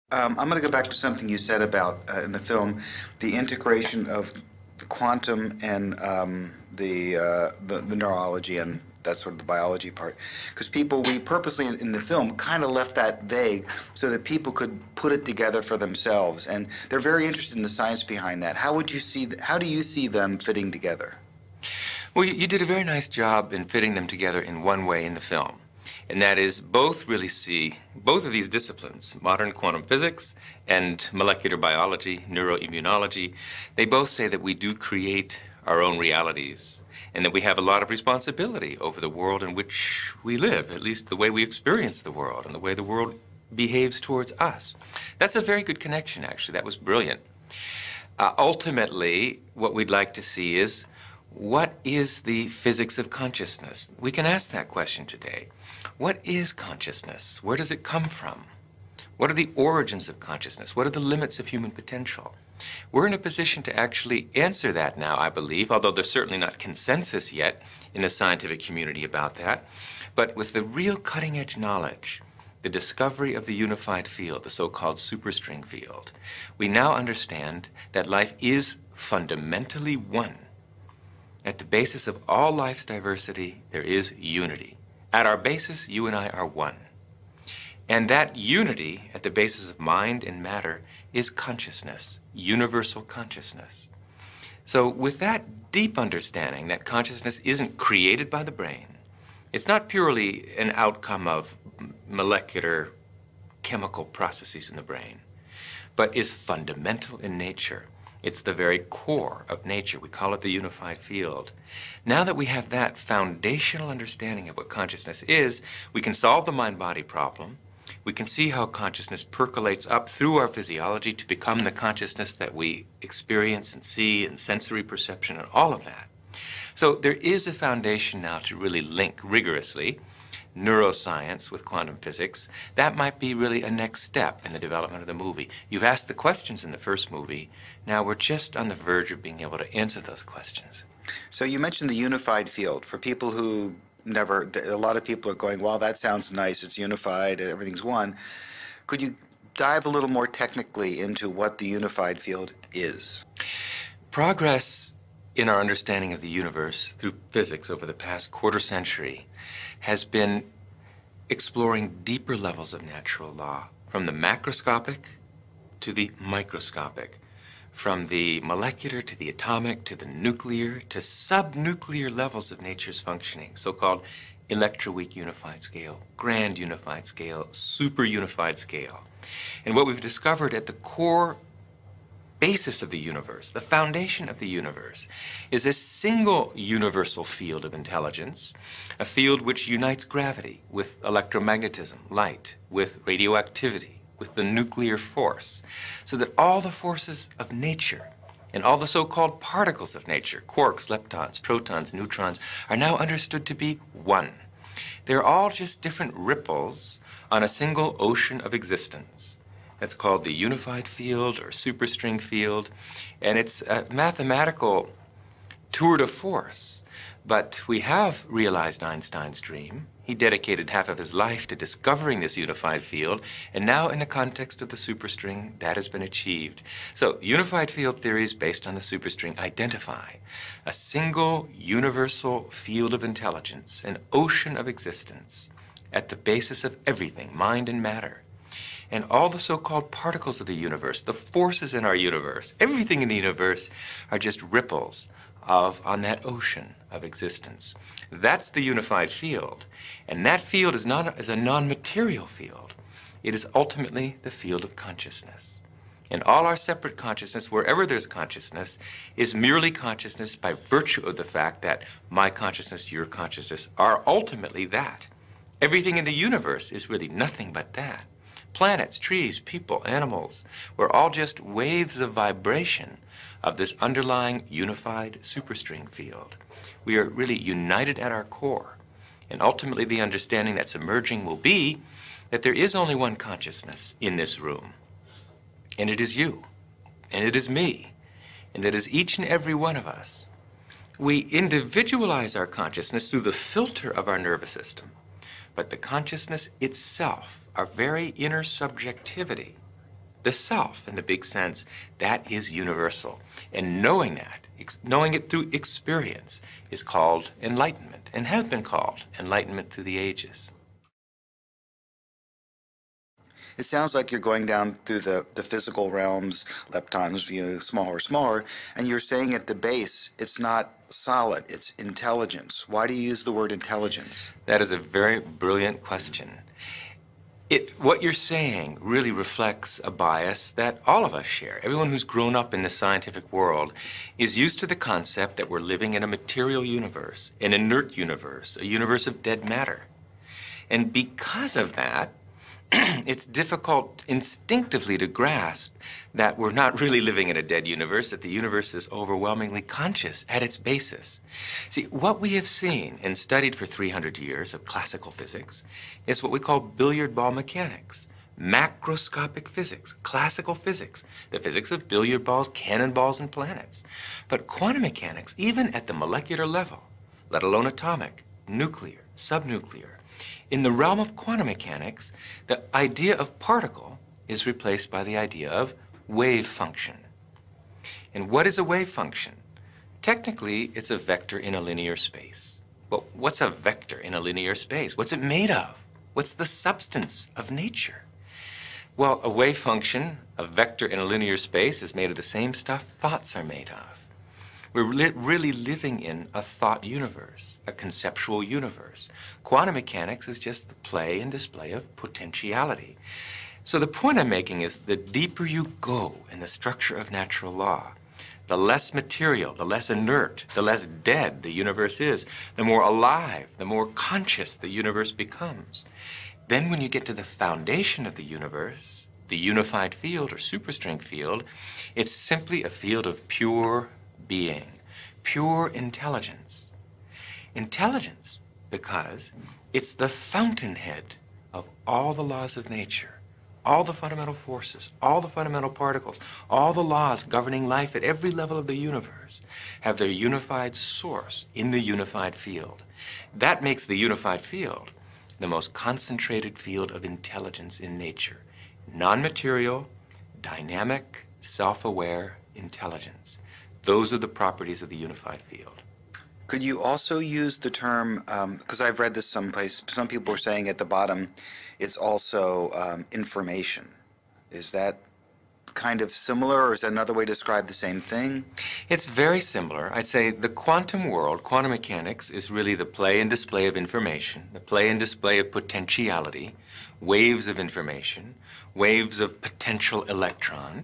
I'm going to go back to something you said about in the film, the integration of the quantum and the neurology and that sort of the biology part. Because people, we purposely in the film kind of left that vague so that people could put it together for themselves, and they're very interested in the science behind that. How would you see? How do you see them fitting together? Well, you did a very nice job in fitting them together in one way in the film. And that is, both really see both of these disciplines, modern quantum physics and molecular biology, neuroimmunology, they both say that we do create our own realities and that we have a lot of responsibility over the world in which we live, at least the way we experience the world and the way the world behaves towards us. That's a very good connection, actually. That was brilliant. Ultimately, what we'd like to see is, what is the physics of consciousness? We can ask that question today. What is consciousness? Where does it come from? What are the origins of consciousness? What are the limits of human potential? We're in a position to actually answer that now, I believe, although there's certainly not consensus yet in the scientific community about that. But with the real cutting-edge knowledge, the discovery of the unified field, the so-called superstring field, we now understand that life is fundamentally one. At the basis of all life's diversity, there is unity. At our basis, you and I are one. And that unity, at the basis of mind and matter, is consciousness, universal consciousness. So with that deep understanding that consciousness isn't created by the brain, it's not purely an outcome of molecular chemical processes in the brain, but is fundamental in nature. It's the very core of nature. We call it the unified field. Now that we have that foundational understanding of what consciousness is, we can solve the mind-body problem. We can see how consciousness percolates up through our physiology to become the consciousness that we experience and see and sensory perception and all of that. So there is a foundation now to really link rigorously neuroscience with quantum physics. That might be really a next step in the development of the movie. You've asked the questions in the first movie. Now we're just on the verge of being able to answer those questions. So you mentioned the unified field. For people who never, a lot of people are going, well, that sounds nice. It's unified. Everything's one. Could you dive a little more technically into what the unified field is? Progress in our understanding of the universe through physics over the past quarter century has been exploring deeper levels of natural law, from the macroscopic to the microscopic, from the molecular to the atomic to the nuclear to subnuclear levels of nature's functioning, so-called electroweak unified scale, grand unified scale, super unified scale. And what we've discovered at the core basis of the universe, the foundation of the universe, is a single universal field of intelligence, a field which unites gravity with electromagnetism, light, with radioactivity, with the nuclear force, so that all the forces of nature and all the so-called particles of nature, quarks, leptons, protons, neutrons, are now understood to be one. They're all just different ripples on a single ocean of existence. That's called the unified field or superstring field, and it's a mathematical tour de force. But we have realized Einstein's dream. He dedicated half of his life to discovering this unified field, and now in the context of the superstring, that has been achieved. So unified field theories based on the superstring identify a single universal field of intelligence, an ocean of existence, at the basis of everything, mind and matter. And all the so-called particles of the universe, the forces in our universe, everything in the universe are just ripples on that ocean of existence. That's the unified field. And that field is a non-material field. It is ultimately the field of consciousness. And all our separate consciousness, wherever there's consciousness, is merely consciousness by virtue of the fact that my consciousness, your consciousness, are ultimately that. Everything in the universe is really nothing but that. Planets, trees, people, animals, we're all just waves of vibration of this underlying unified superstring field. We are really united at our core. And ultimately the understanding that's emerging will be that there is only one consciousness in this room. And it is you. And it is me. And it is each and every one of us. We individualize our consciousness through the filter of our nervous system. But the consciousness itself, our very inner subjectivity, the self in the big sense, that is universal. And knowing that, knowing it through experience, is called enlightenment, and has been called enlightenment through the ages. It sounds like you're going down through the physical realms, leptons, smaller, smaller, and you're saying at the base, it's not solid, it's intelligence. Why do you use the word intelligence? That is a very brilliant question. What you're saying really reflects a bias that all of us share. Everyone who's grown up in the scientific world is used to the concept that we're living in a material universe, an inert universe, a universe of dead matter. And because of that, it's difficult instinctively to grasp that we're not really living in a dead universe, that the universe is overwhelmingly conscious at its basis. See, what we have seen and studied for 300 years of classical physics is what we call billiard ball mechanics, macroscopic physics, classical physics, the physics of billiard balls, cannonballs, and planets. But quantum mechanics, even at the molecular level, let alone atomic, nuclear, subnuclear, in the realm of quantum mechanics, the idea of particle is replaced by the idea of wave function. And what is a wave function? Technically, it's a vector in a linear space. But what's a vector in a linear space? What's it made of? What's the substance of nature? Well, a wave function, a vector in a linear space, is made of the same stuff thoughts are made of. We're really living in a thought universe, a conceptual universe. Quantum mechanics is just the play and display of potentiality. So the point I'm making is the deeper you go in the structure of natural law, the less material, the less inert, the less dead the universe is, the more alive, the more conscious the universe becomes. Then when you get to the foundation of the universe, the unified field or superstring field, it's simply a field of pure being, pure intelligence. Intelligence because it's the fountainhead of all the laws of nature, all the fundamental forces, all the fundamental particles, all the laws governing life at every level of the universe have their unified source in the unified field. That makes the unified field the most concentrated field of intelligence in nature. Non-material, dynamic, self-aware intelligence. Those are the properties of the unified field. Could you also use the term, because I've read this someplace, some people are saying at the bottom, it's also information. Is that kind of similar, or is that another way to describe the same thing? It's very similar. I'd say the quantum world, quantum mechanics, is really the play and display of information, the play and display of potentiality, waves of information, waves of potential electron.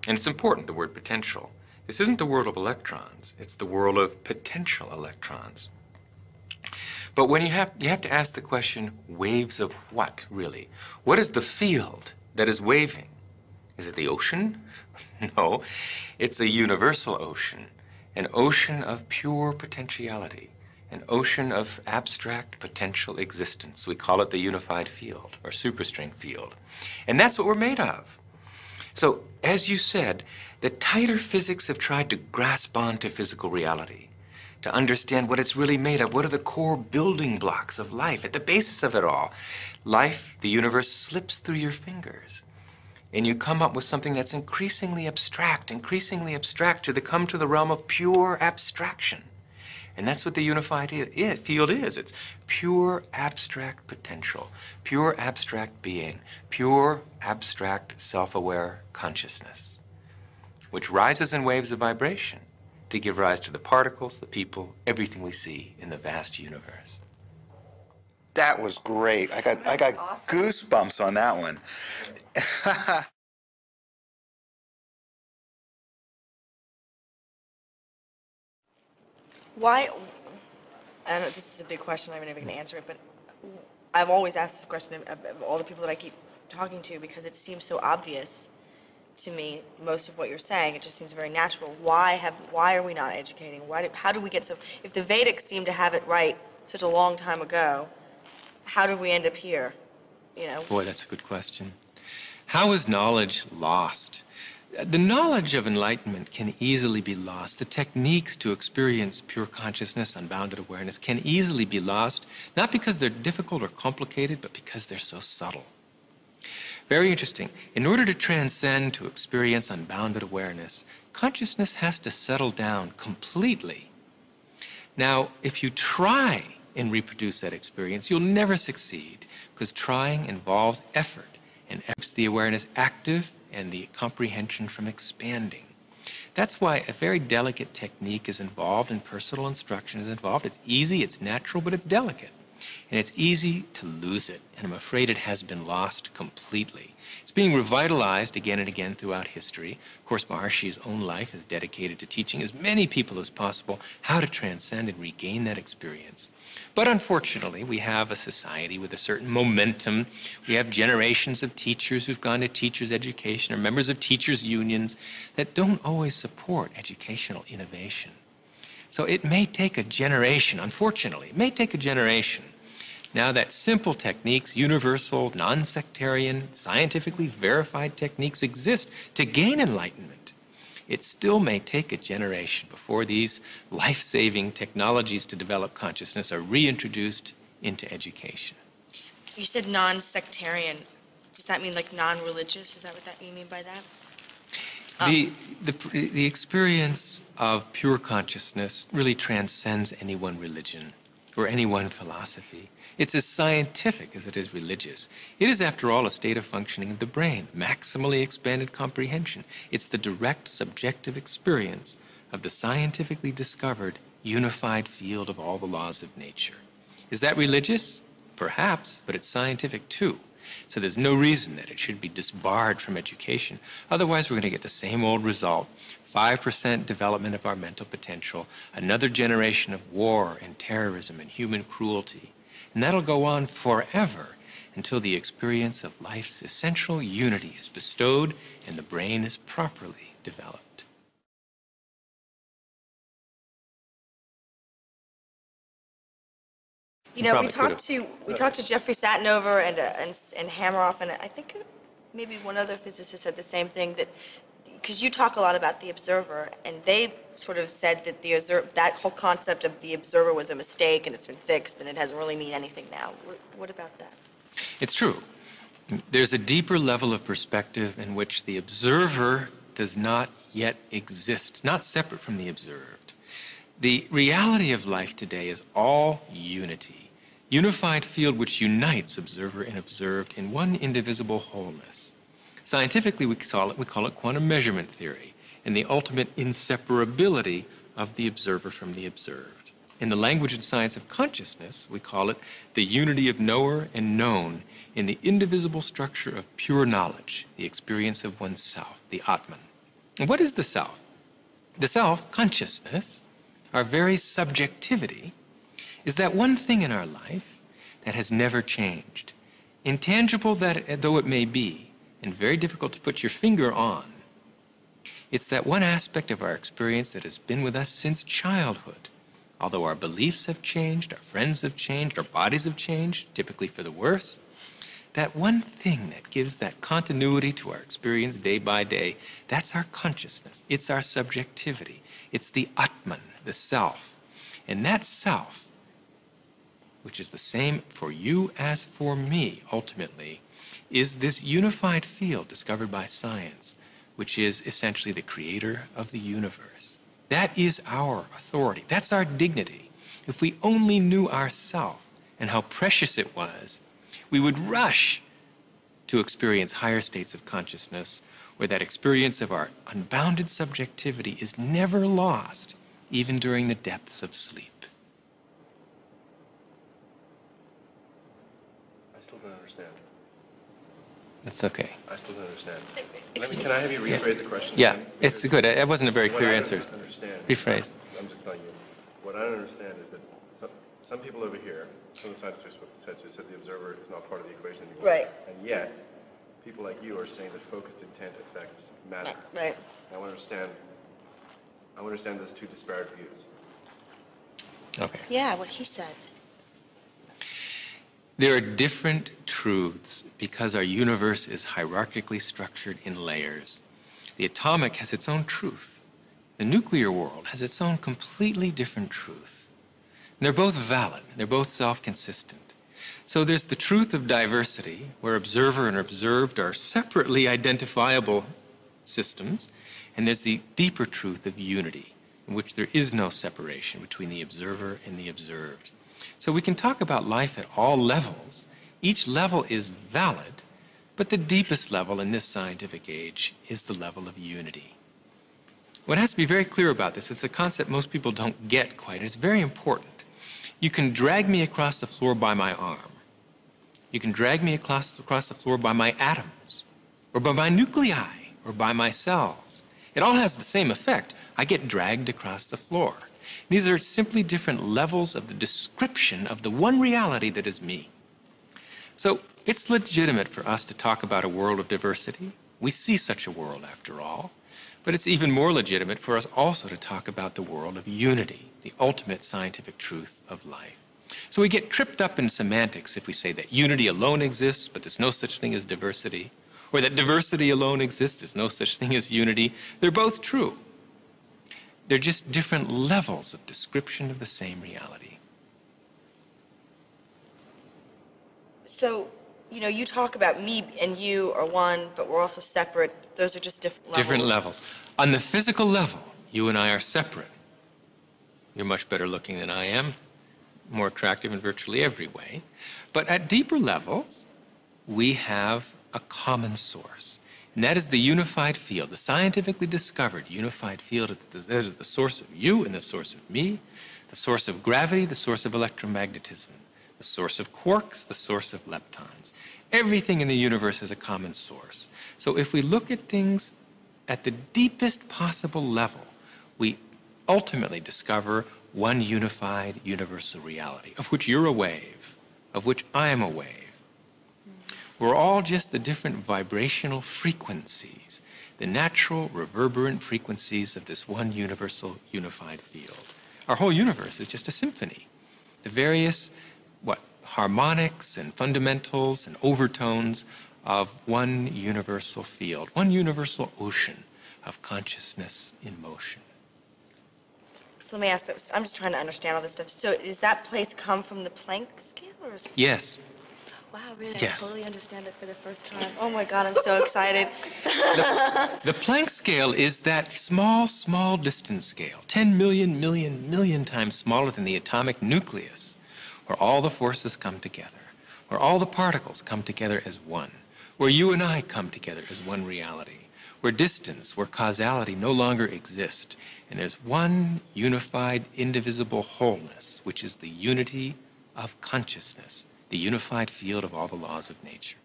And it's important, the word potential. This isn't the world of electrons, it's the world of potential electrons. But when you have to ask the question, waves of what, really? What is the field that is waving? Is it the ocean? No, it's a universal ocean, an ocean of pure potentiality, an ocean of abstract potential existence. We call it the unified field, or superstring field. And that's what we're made of. So, as you said, the tighter physics have tried to grasp onto physical reality, to understand what it's really made of. What are the core building blocks of life? At the basis of it all, life, the universe, slips through your fingers. And you come up with something that's increasingly abstract to come to the realm of pure abstraction. And that's what the unified field is. It's pure abstract potential, pure abstract being, pure abstract self-aware consciousness, which rises in waves of vibration to give rise to the particles, the people, everything we see in the vast universe. That was great. I got awesome. Goosebumps on that one. Why, I know this is a big question, I'm never going to answer it, but I've always asked this question of all the people that I keep talking to because it seems so obvious to me, most of what you're saying. It just seems very natural. Why are we not educating? How did we get so, if the Vedics seem to have it right such a long time ago, how did we end up here? You know? Boy, that's a good question. How is knowledge lost? The knowledge of enlightenment can easily be lost. The techniques to experience pure consciousness, unbounded awareness, can easily be lost, not because they're difficult or complicated, but because they're so subtle. Very interesting. In order to transcend, to experience unbounded awareness, consciousness has to settle down completely. Now, if you try and reproduce that experience, you'll never succeed, because trying involves effort, and keeps the awareness active and the comprehension from expanding. That's why a very delicate technique is involved, and personal instruction is involved. It's easy, it's natural, but it's delicate. And it's easy to lose it, and I'm afraid it has been lost completely. It's being revitalized again and again throughout history. Of course, Maharshi's own life is dedicated to teaching as many people as possible how to transcend and regain that experience. But unfortunately, we have a society with a certain momentum. We have generations of teachers who've gone to teachers' education, or members of teachers' unions that don't always support educational innovation. So it may take a generation, unfortunately, it may take a generation. Now that simple techniques, universal, non-sectarian, scientifically verified techniques exist to gain enlightenment, it still may take a generation before these life-saving technologies to develop consciousness are reintroduced into education. You said non-sectarian. Does that mean like non-religious? Is that what you mean by that? The experience of pure consciousness really transcends any one religion or any one philosophy. It's as scientific as it is religious. It is, after all, a state of functioning of the brain, maximally expanded comprehension. It's the direct subjective experience of the scientifically discovered unified field of all the laws of nature. Is that religious? Perhaps, but it's scientific too. So there's no reason that it should be disbarred from education. Otherwise, we're going to get the same old result. 5% development of our mental potential, another generation of war and terrorism and human cruelty. And that'll go on forever until the experience of life's essential unity is bestowed and the brain is properly developed. You know, we talked to Jeffrey Satinover and Hameroff, and I think maybe one other physicist said the same thing, that because you talk a lot about the observer, and they sort of said that that whole concept of the observer was a mistake and it's been fixed and it doesn't really mean anything now. What about that? It's true. There's a deeper level of perspective in which the observer does not yet exist, not separate from the observed. The reality of life today is all unity. Unified field which unites observer and observed in one indivisible wholeness. Scientifically, we call it quantum measurement theory, and the ultimate inseparability of the observer from the observed. In the language and science of consciousness, we call it the unity of knower and known in the indivisible structure of pure knowledge, the experience of oneself, the Atman. And what is the self? The self, consciousness, our very subjectivity, is that one thing in our life that has never changed. Intangible though it may be, and very difficult to put your finger on, it's that one aspect of our experience that has been with us since childhood. Although our beliefs have changed, our friends have changed, our bodies have changed, typically for the worse, that one thing that gives that continuity to our experience day by day, that's our consciousness. It's our subjectivity. It's the Atman, the self. And that self, which is the same for you as for me, ultimately, is this unified field discovered by science, which is essentially the creator of the universe. That is our authority. That's our dignity. If we only knew ourself and how precious it was, we would rush to experience higher states of consciousness where that experience of our unbounded subjectivity is never lost, even during the depths of sleep. That's okay. I still don't understand. Can I have you rephrase the question? Yeah, it's good. It wasn't a very clear answer. Rephrase. I'm just telling you, what I don't understand is that some people over here, some of the scientists said the observer is not part of the equation anymore. Right. And yet, people like you are saying that focused intent affects matter. Right. I want to understand those two disparate views. Okay. Yeah, what he said. There are different truths because our universe is hierarchically structured in layers. The atomic has its own truth. The nuclear world has its own completely different truth. And they're both valid. They're both self-consistent. So there's the truth of diversity, where observer and observed are separately identifiable systems, and there's the deeper truth of unity, in which there is no separation between the observer and the observed. So we can talk about life at all levels. Each level is valid, but the deepest level in this scientific age is the level of unity. What has to be very clear about this is a concept most people don't get quite, and it's very important. You can drag me across the floor by my arm. You can drag me across the floor by my atoms, or by my nuclei, or by my cells. It all has the same effect. I get dragged across the floor. These are simply different levels of the description of the one reality that is me. So it's legitimate for us to talk about a world of diversity. We see such a world, after all. But it's even more legitimate for us also to talk about the world of unity, the ultimate scientific truth of life. So we get tripped up in semantics if we say that unity alone exists, but there's no such thing as diversity, or that diversity alone exists, there's no such thing as unity. They're both true. They're just different levels of description of the same reality. So, you talk about me and you are one, but we're also separate. Those are just different levels. Different levels. On the physical level, you and I are separate. You're much better looking than I am, more attractive in virtually every way. But at deeper levels, we have a common source. And that is the unified field, the scientifically discovered unified field that is the source of you and the source of me, the source of gravity, the source of electromagnetism, the source of quarks, the source of leptons. Everything in the universe is a common source. So if we look at things at the deepest possible level, we ultimately discover one unified universal reality, of which you're a wave, of which I'm a wave. We're all just the different vibrational frequencies, the natural reverberant frequencies of this one universal unified field. Our whole universe is just a symphony. The various, harmonics and fundamentals and overtones of one universal field, one universal ocean of consciousness in motion. So let me ask this. I'm just trying to understand all this stuff. So does that place come from the Planck scale? Or is it... Yes. Wow, really? Yes. I totally understand it for the first time. Oh my God, I'm so excited. The Planck scale is that small distance scale, 10 million times smaller than the atomic nucleus, where all the forces come together, where all the particles come together as one, where you and I come together as one reality, where distance, where causality no longer exists, and there's one unified, indivisible wholeness, which is the unity of consciousness, the unified field of all the laws of nature.